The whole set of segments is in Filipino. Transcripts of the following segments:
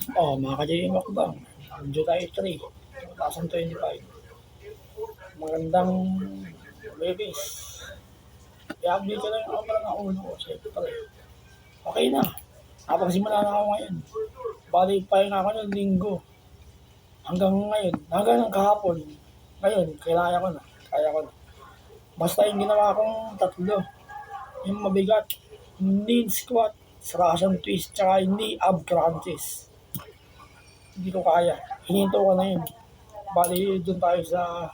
Mga ka-JM Hakbang, July 3, 2025. Magandang Webes. I-update ko lang yung camera ng ulo ko. Siyempre, okay na. Napagsimula na ako ngayon. Bali, pahinga ako ng linggo. Hanggang ngayon, hanggang ng kahapon. Ngayon, kaya ko na. Kaya ko na. Basta yung ginawa kong tatlo. Yung mabigat, knee squat, Russian twist, tsaka knee ab crunches. Hindi ko kaya. Hininto ko na yun. Bali, doon tayo sa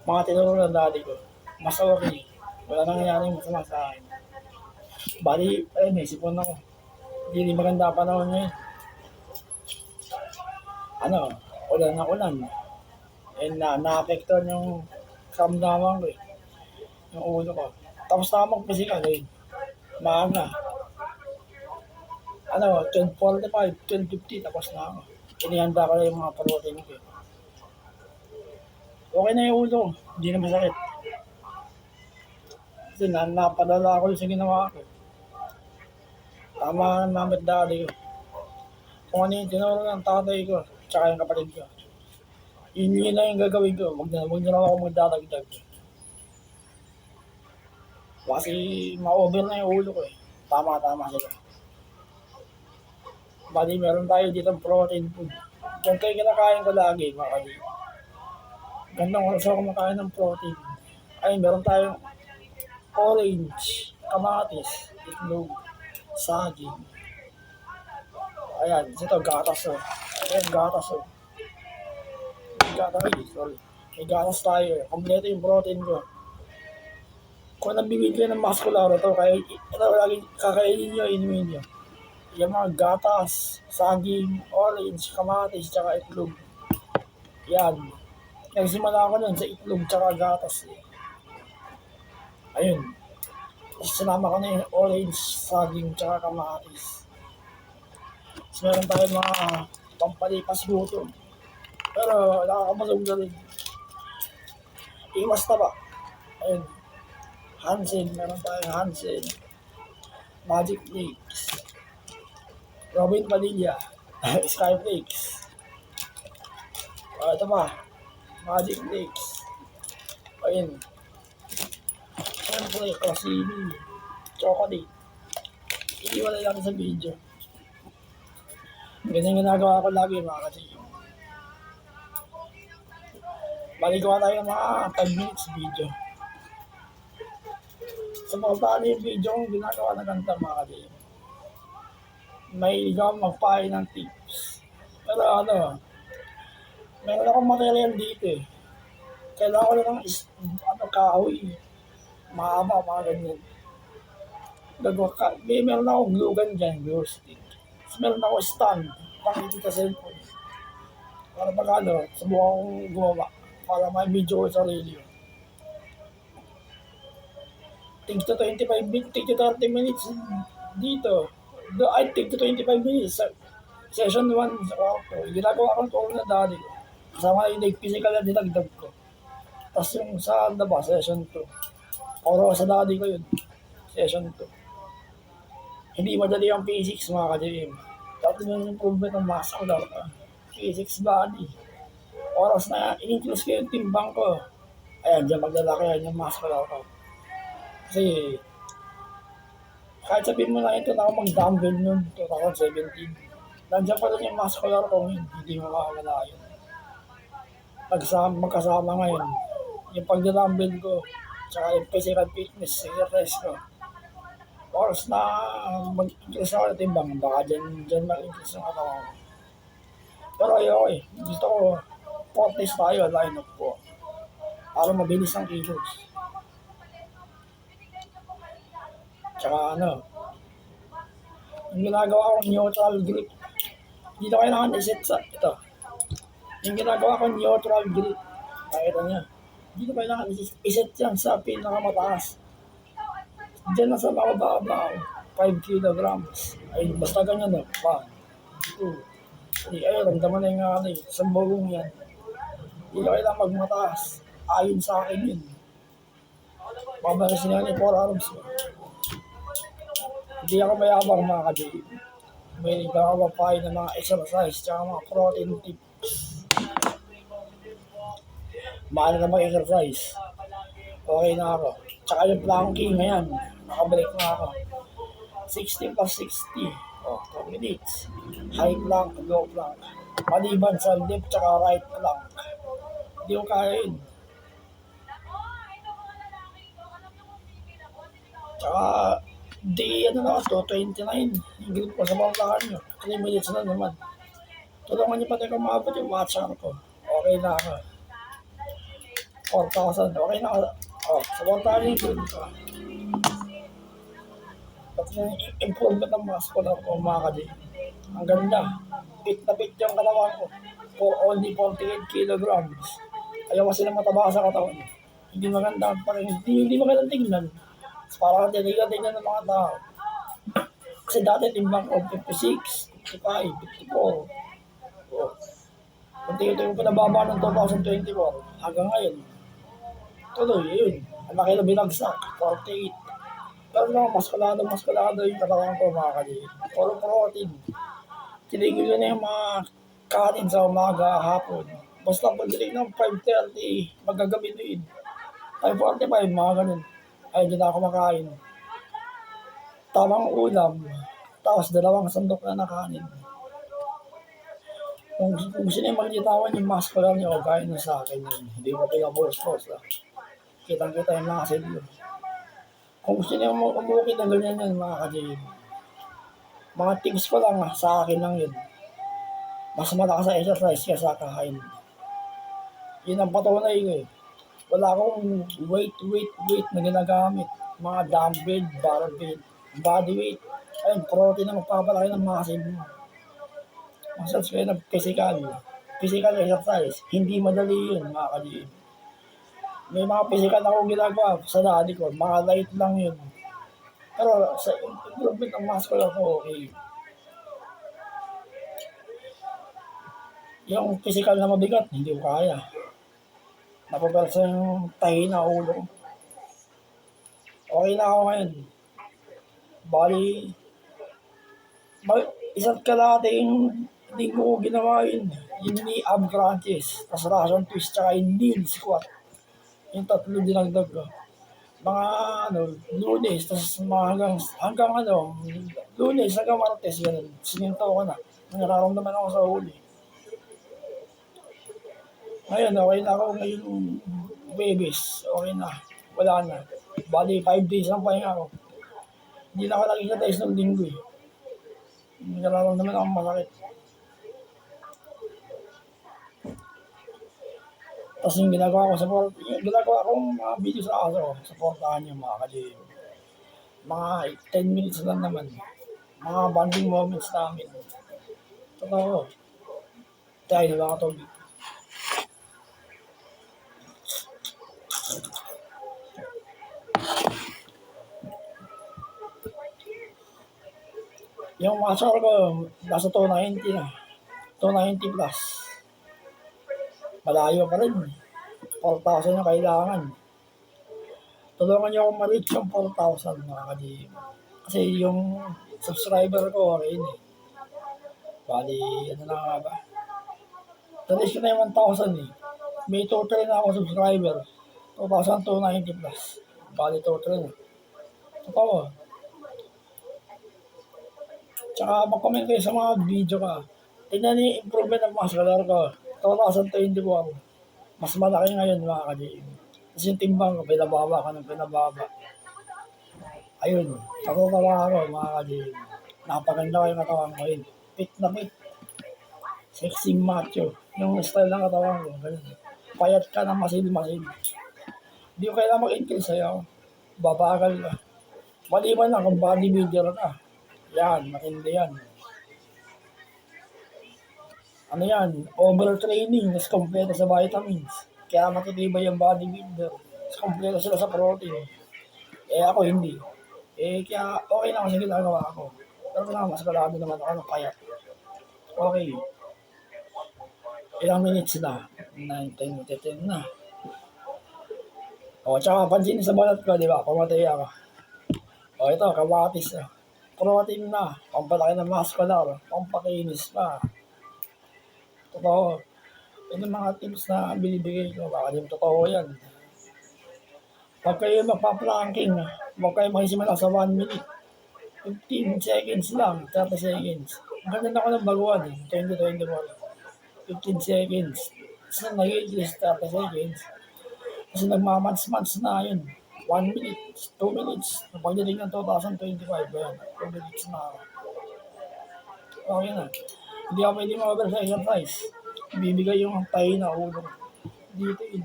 mga tinuro ng daddy ko. Mas okay. Wala nangyayaring masama sa akin. Bali, ayun, sipon ako. Hindi maganda pa panahon ngayon. Ulan na ulan. Na-apektuhan yung karamdaman ko eh. Yung ulo ko. Tapos na ako mag-physical eh. Maaga. 12:45, 12:50, tapos na ako. Inihanda ko na yung mga protein ko. Okay na yung ulo. Hindi na masakit. Kasi napadala ako sa ginawa ko. Tama ang namin daddy ko. Kung ano yung tinuro ng tatay ko, tsaka yung kapatid ko. Yun lang yung gagawin ko. Huwag na lang ako magdadagdag. Kasi ma-over na yung ulo ko eh. Tama sila. Bali, meron tayo dito protein food. Diyan kayo kinakain ko lagi, mga kapatid. Gandang oras ako kumakain ng protein. Ay, meron tayong orange, kamatis, itlog, saging. Ayan, ito gatas oh. Ayan, gatas oh. May gatas tayo. Kompleto yung protein ko. Kung nabibigyan ng muscular ito, kaya ito lagi kakainin nyo, inumin nyo. Yung mga gatas, saging, orange, kamatis, tsaka itlog. Yan. Nagsimula ako nun sa itlog tsaka gatas eh. Ayun. Sinama ko na yung orange, saging, tsaka kamatis. So, meron tayo mga pampalipas gutom. Pero nakakabasog na rin. Iwas na ba? Ayun. Hansen, meron tayong Hansen. Magic Flakes. Robin Vanilla. Skyflakes. Ito pa. Magic Flakes. Ayun. Siyempre, Cosini. Chocolate. Iiwalay lang sa video. Ganyan ginagawa ko lagi mga kasi. Baligawa tayo mga 5 minutes video. Sa mga yung video kong ginagawa na ganito mga kasi. May ikaw magpahay ng tips. Pero meron akong material dito eh. Kailangan ko lang kahoy. Mahaba, mga ganyan. Meron akong glue gun dyan, glue stick. So, meron ako stand, pakiti sa cellphone. Para pag subukan kong gumawa. Para may video ko sa radio. Take to 25 minutes, take to 30 minutes dito. I take to 25 minutes. Session 1 sa kwarto. Ginagawa ko tulong na dali ko. Kasama yung physical na dinagdag ko. Tapos yung sa session 2. Oro sa dali ko yun. Session 2. Hindi madali ang P6 mga ka-JM. Tapos yung improvement ng muscle P6 body. Oras na in-increase ko yung timbang ko. Ayan, dyan maglalaki yan yung muscle ko. Kasi kahit sabihin mo na ito na ako mag-dumbbell noon 2017. Nandiyan pa rin yung muscular ko ngayon. Hindi makakawala yun. Magkasama ngayon. Yung pag-dumbbell ko, tsaka yung physical fitness, exercise ko. Oras na mag-increase ako ng timbang, baka dyan mag-increase yung katawan ko. Pero ayoko eh. Gusto ko, 40s tayo, line up ko. Para mabilis ang kilos. Tsaka yung ginagawa kong neutral grip. Dito kailangan iset sa ito. Yung ginagawa kong neutral grip. Nakita niya. Dito kailangan iset yan sa pinakamataas. Diyan na sa mababa 5 kilograms. Ay, basta ganyan 1, 2, 3. Ay, ramdaman na yung isang bagong yan. Dito kailangan magmataas. Ayon sa akin yun. Babalasin nga ni 4 arms. Hindi ako mayabang mga ka-JM. may nakakapapain ng mga exercise tsaka mga protein tip. Mahal na mag-exercise. Okay na ako. Tsaka yung planking, ngayon, nakabalik na ako. 60 plus 60. O, 2 minutes. High plank, low plank. Maliban sa left tsaka right plank. Hindi ko kaya yun. Tsaka, di ano na ako, 229. Yung grip ko sa bangkahan nyo. 3 minutes na naman. Tulungan niyo pati kung maabot yung matchar ko. Okay na ako. 4,000. Okay na ako. Oh, sa 4,000 yung grip ko. Pati yung improvement ng muscular ko mga kadi. Ang ganda. Fit na fit yung katawan ko. For only 48 kilograms. Ayaw kasi na mataba sa katawan. Hindi maganda pa rin. Hindi maganda tingnan. Parang tinigan-tingnan ng mga tao. Kasi dati timbang ko 56, 55, 54. Oh. Unti-unti ko pinababa ng 2024 hanggang ngayon. Tuloy, yun. Ang laki na binagsak, 48. Pero naman, maskulado yung katawan ko mga kaliit. Puro protein. Tinigil ko na yung mga kanin sa umaga, hapon. Basta pagdating ng 5:30, magagabi din. 5:45, mga ganun. Ay, hindi na ako makain. Tamang ulam, tapos 2 sandok na kanin. Kung gusto niya maglitawan yung muscular niya, gaya na sa akin yun. Hindi mo pinapulse-pulse. Kitang-kita yung mga selyo. Kung gusto niya umukit ng ganyan yan, mga kajayin. Mga tips ko lang sa akin lang yun. Mas malakas sa exercise kaya sa kakain. Yun ang patunay ko eh. Wala akong weight na ginagamit. Mga dumbbell, barbell, body weight. Ayun, protein na magpapalaki ng muscle mo. Muscles kayo ng physical exercise. Hindi madali yun, mga kajayin. May mga physical akong ginagawa sa daddy ko. Mga light lang yun. Pero sa improvement ng muscular ko, okay. Yung physical na mabigat, hindi ko kaya. Napabalsa yung tahi na ulo. Okay na ako ngayon. Bali, isa't kalating linggo ko ginawa yun. Yung knee ab crunches, tas Russian twist, tsaka yung knee squat. Yung 3 dinagdag ko. Mga Lunes, tas mga hanggang Lunes hanggang Martes, ganun. Sinintaw ko na. Nararamdaman ako sa huli. Ngayon, okay na ako ngayon, babies. Okay na. Wala na. Bali, 5 days lang pahinga ako. Hindi na ako nag-exercise ng linggo eh. Nararamdaman ako masakit. Tapos yung ginagawa kong mga video sa aso, supportahan niyo mga kajim. Mga 10 minutes lang naman. Mga bonding moments namin. Totoo. Tayo na lang ito. Yung muscle ko, nasa 290 na. 290 plus. Malayo pa rin. 4,000 yung kailangan. Tulungan niyo akong ma-reach yung 4,000 mga kajim. Kasi yung subscriber ko, okay eh. Bali, ano na nga ba? Tulis ko na yung 1,000 eh. May total na ako subscriber. 2,290 plus. Bali total na. Totoo. Tsaka mag-comment kayo sa mga video ka. Tingnan niyo yung improvement ng muscular ko. 2024. Mas malaki ngayon mga kajim. Kasi yung timbang ko, pinababa ka ng pinababa. Ayun, natutuwa ako mga kajim. Napaganda ko yung katawan ko yun. Fit na fit. Sexy macho. Yung style ng katawan ko. Ganun. Payat ka ng masin. Hindi ko kailangan mag-increase sa'yo. Babagal ka. Maliban lang kung bodybuilder ka. Yan, matindi yan. Ano yan? Overtraining, mas kompleto sa vitamins. Kaya matitibay yung bodybuilder. Mas kompleto sila sa protein. Eh ako hindi. Kaya okay lang kasi ginagawa ko. Pero mas kalado naman ako ng payat. Okay. Ilang minutes na? 9, 10 na. O, tsaka pansin sa balat ko, di ba? Pamatay ako. O, ito, kamatis. protein na, pampalaki ng muscular, pampakinis pa. Totoo. Yun yung mga tips na binibigay ko, baka di totoo yan. Pag kayo magpa-planking, huwag kayo makisimula sa 1 minute. 15 seconds lang, 30 seconds. Ang ganda na ako ng baguhan 2024. 15 seconds. Tapos nag-increase 30 seconds. Kasi nagmamans-mans na yun. 1 minute, 2 minutes. Pagdating ng 2025, ayan, 2 minutes na ako. Okay na. Hindi ako pwede ma-over sa exercise. Bibigay yung tayo na ulo ko. Dito yun.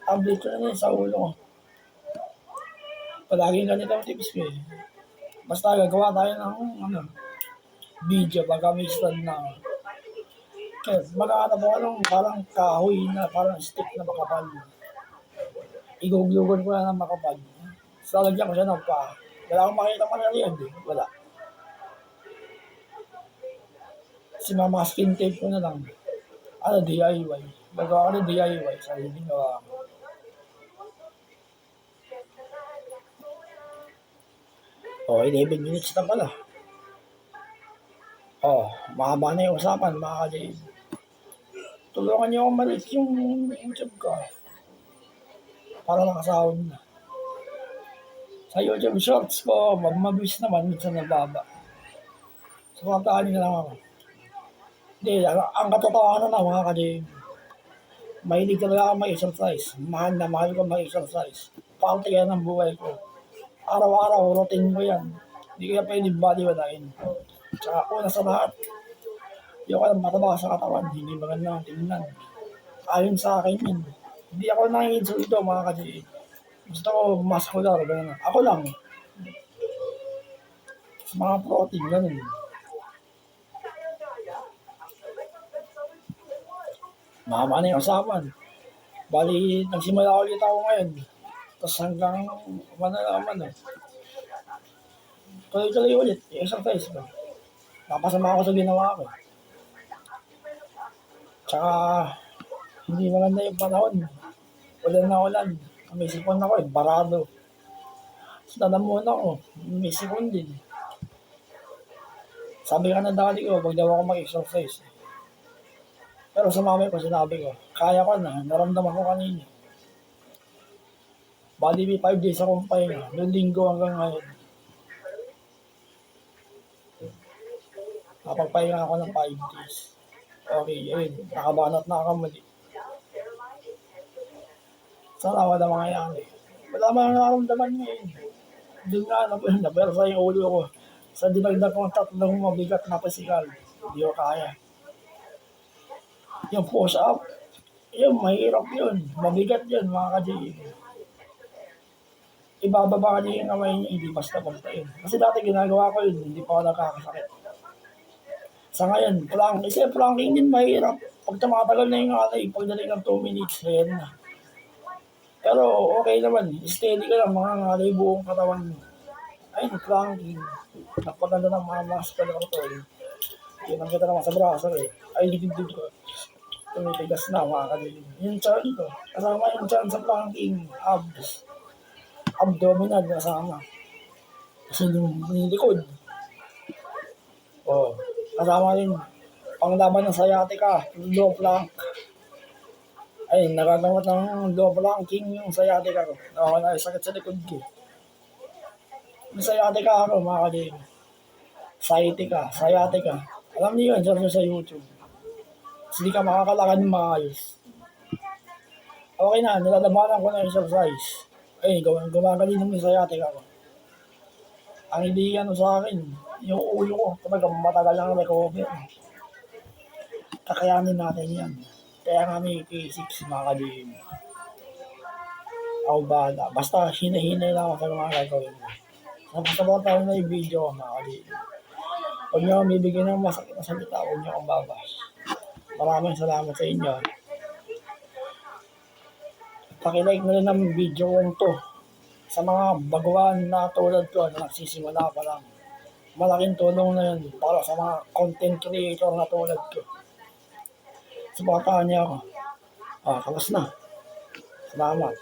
Update ko na yun sa ulo ko. Palaging ganito ang tips ko eh. Basta gagawa tayo ng video pagka may stand na. Kaya mag-aano po parang kahoy na parang stick na makapal. Iguglugon ko na ng makapal. So lagyan ko siya ng pa. Wala akong makita manalian eh. Wala. Simamasking tape ko na lang. DIY. Gagawa ko ng DIY. Sarili gawa ko. Oh, 11 minutes na pala. Oh, mahaba na yung usapan, mga ka-Jay. Tulungan niyo akong maliit yung YouTube ko. Para makasahod na. Sa YouTube Shorts ko, mabilis naman, minsan nababa. Suportahan niyo na lang ako. Hindi, ang katotohanan na mga ka-Jay. Mahilig talaga ako mag-exercise. Mahal na mahal ko mag-exercise. Parte yan ng buhay ko. Araw-araw, routine ko yan. Hindi kaya pwede body-walain. Tsaka una sa lahat, hindi ako alam mataba sa katawan. Hindi maganda ang tingnan. Ayon sa akin yun. Hindi ako nanginsulto mga ka-G. Gusto ko muscular. Ganun. Ako lang. Sa mga protein, ganun. Mahaba na yung usapan. Bali, nagsimula ulit ako ngayon. Tapos hanggang naman tuloy-tuloy ulit, exercise ba? Napasama ako sa ginawa ko. Tsaka, hindi maganda yung panahon. Ulan na ulan. May sipon ako barado. So, nalamunan ako, may sipon din. Sabi ka ng dati ko, wag daw ako mag-exercise. Pero sa mami ko, sinabi ko, kaya ko na, naramdaman ko kanina. Bali, may 5 days akong pahinga. Noong linggo hanggang ngayon. Nakapagpahinga ako ng 5 days. Okay, ayun. Nakabanat na ako muli. Sana wala mangyayari. Wala mga nararamdaman ngayon. Doon nga, pero sa yung ulo ko. Sa dinagdag kong 3 mabigat na pisikal. Hindi ko kaya. Yung push-up, yun, mahirap yun. Mabigat yun, mga ka-J. Ibababa ka niya yung kamay niya, hindi basta-basta yun. Kasi dati ginagawa ko yun, hindi pa ako nagkakasakit. Sa ngayon, planking din mahirap. Pag tumatagal na yung alay, pagdating ng 2 minutes, ayan na. Pero okay naman, steady ka lang, mga ngalay buong katawan mo. Ayun, planking. Napaganda ng mga muscle ko to. Yun ang kita naman sa braso eh. Ay, dito ko. Tumitigas na, mga kalilin. Yung chan ko, kasama yung chan sa planking, abs. Abdominal kasama. Kasi yung likod. Oh, kasama rin. Panglaban ng sciatica, low plank. Ay, nagagamot ng low planking yung sciatica ko. Nakakala yung sakit sa likod ko. Yung sciatica ako, mga kalim. Sciatica. Alam niyo yun, search sa YouTube. Hindi ka makakalakad maayos. Okay na, nilalabanan ko na exercise. Ay, gumagaling ng sciatica ko. Ang hindi sa akin, yung ulo ko, talagang matagal lang recover. Kakayanin natin yan. Kaya nga may K6 mga kalim. Ako bahala. Basta hinahinay lang ako sa mga gagawin mo. Napasabot tayo na yung video ko mga kalim. Huwag niyo akong bibigyan ng masakit na salita. Huwag niyo akong babas. Maraming salamat sa inyo. Pakilike mo rin ng video kong to sa mga baguhan na tulad ko na nagsisimula pa lang. Malaking tulong na yun para sa mga content creator na tulad ko. Suportahan niyo ako. Kalas na. Salamat.